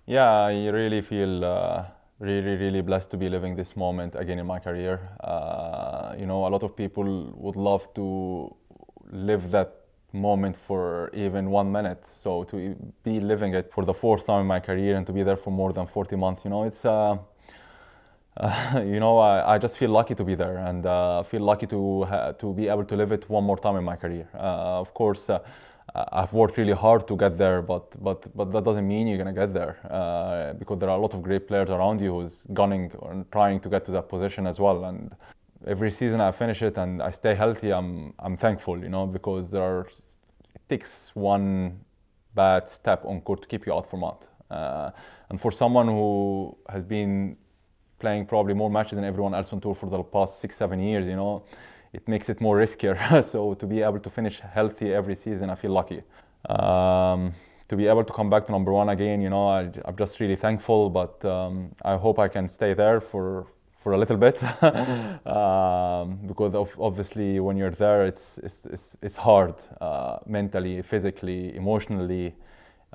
Yeah, I really feel really blessed to be living this moment again in my career. A lot of people would love to live that moment for even 1 minute. So to be living it for the fourth time in my career and to be there for more than 40 months, it's I just feel lucky to be there and feel lucky to be able to live it one more time in my career. Of course, I've worked really hard to get there, but that doesn't mean you're gonna get there because there are a lot of great players around you who's gunning and trying to get to that position as well. And every season I finish it and I stay healthy, I'm thankful, because it takes one bad step on court to keep you out for a month. And for someone who has been playing probably more matches than everyone else on tour for the past 6 7 years, it makes it more riskier. So to be able to finish healthy every season, I feel lucky. To be able to come back to number one again, I'm just really thankful, but I hope I can stay there for a little bit. Because obviously when you're there, it's hard, mentally, physically, emotionally.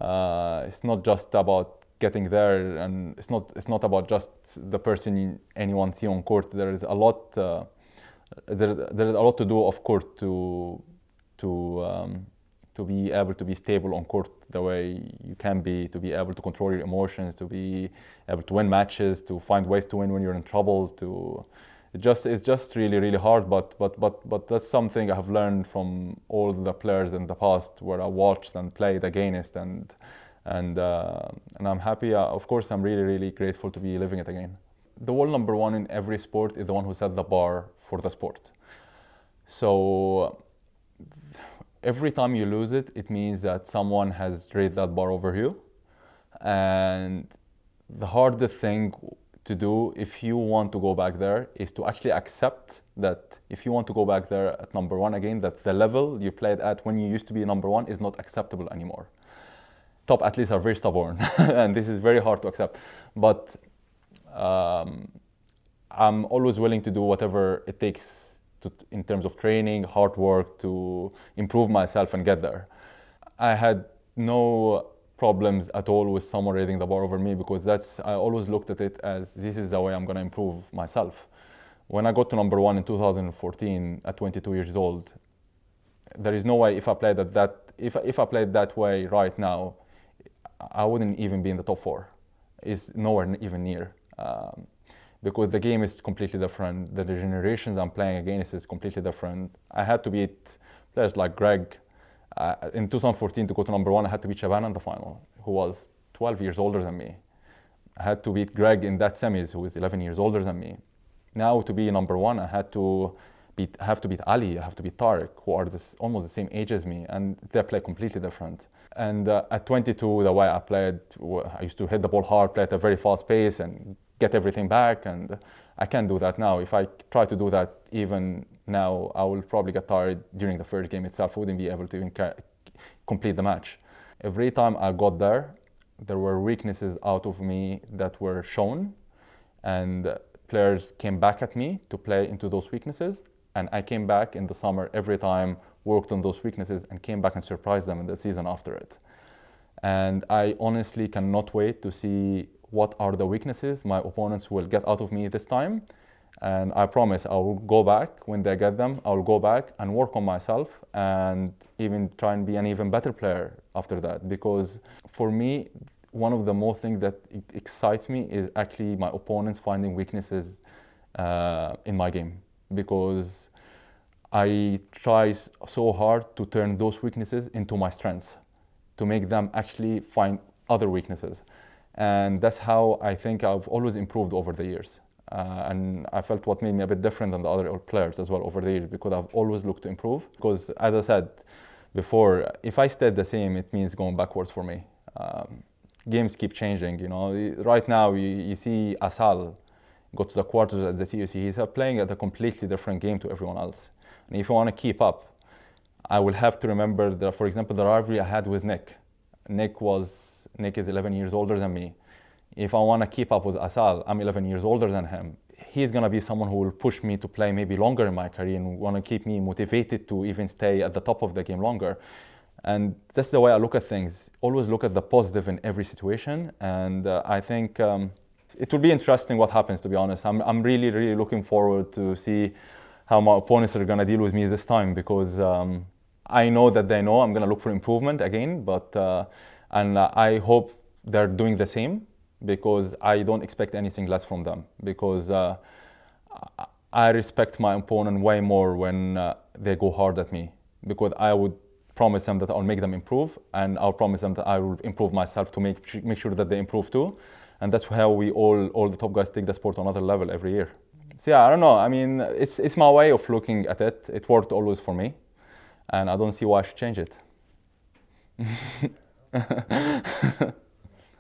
It's not just about getting there, and it's not about just the person anyone see on court. There is a lot. There is a lot to do off court to to be able to be stable on court the way you can be, to be able to control your emotions, to be able to win matches, to find ways to win when you're in trouble. It's just really hard, but that's something I have learned from all the players in the past where I watched and played against, and I'm happy. Of course, I'm really grateful to be living it again. The world number one in every sport is the one who set the bar for the sport. So every time you lose it, it means that someone has raised that bar over you. And the hardest thing to do if you want to go back there is to actually accept that if you want to go back there at number one again, that the level you played at when you used to be number one is not acceptable anymore. Top athletes are very stubborn, and this is very hard to accept. But I'm always willing to do whatever it takes in terms of training, hard work to improve myself and get there. I had no problems at all with someone raising the bar over me because I always looked at it as this is the way I'm going to improve myself. When I got to number one in 2014 at 22 years old, there is no way if I played if I played that way right now, I wouldn't even be in the top four. It's nowhere even near. Because the game is completely different. The generations I'm playing against is completely different. I had to beat players like Greg. In 2014 to go to number one, I had to beat Shaban in the final, who was 12 years older than me. I had to beat Greg in that semis, who is 11 years older than me. Now to be number one, I have to beat Ali, I have to beat Tariq, who are almost the same age as me, and they play completely different. And at 22, the way I played, I used to hit the ball hard, play at a very fast pace, and get everything back, and I can't do that now. If I try to do that even now, I will probably get tired during the first game itself. I wouldn't be able to even complete the match. Every time I got there were weaknesses out of me that were shown, and players came back at me to play into those weaknesses, and I came back in the summer every time, worked on those weaknesses, and came back and surprised them in the season after it. And I honestly cannot wait to see what are the weaknesses my opponents will get out of me this time. And I promise I will go back when they get them. I will go back and work on myself and even try and be an even better player after that. Because for me, one of the most things that excites me is actually my opponents finding weaknesses in my game. Because I try so hard to turn those weaknesses into my strengths, to make them actually find other weaknesses. And that's how I think I've always improved over the years. And I felt what made me a bit different than the other players as well over the years, because I've always looked to improve. Because as I said before, if I stayed the same, it means going backwards for me. Games keep changing, Right now, you see Asal go to the quarters at the TUC. He's playing at a completely different game to everyone else. And if I want to keep up, I will have to remember, for example, the rivalry I had with Nick. Nick is 11 years older than me. If I want to keep up with Asal, I'm 11 years older than him. He's going to be someone who will push me to play maybe longer in my career and want to keep me motivated to even stay at the top of the game longer. And that's the way I look at things. always look at the positive in every situation. And I think it will be interesting what happens, to be honest. I'm really, really looking forward to see how my opponents are going to deal with me this time, because I know that they know I'm going to look for improvement again, but and I hope they're doing the same, because I don't expect anything less from them, because I respect my opponent way more when they go hard at me, because I would promise them that I'll make them improve, and I'll promise them that I will improve myself to make sure that they improve too. And that's how we all the top guys take the sport to another level every year. So yeah, I don't know. I mean, it's my way of looking at it. It worked always for me, and I don't see why I should change it.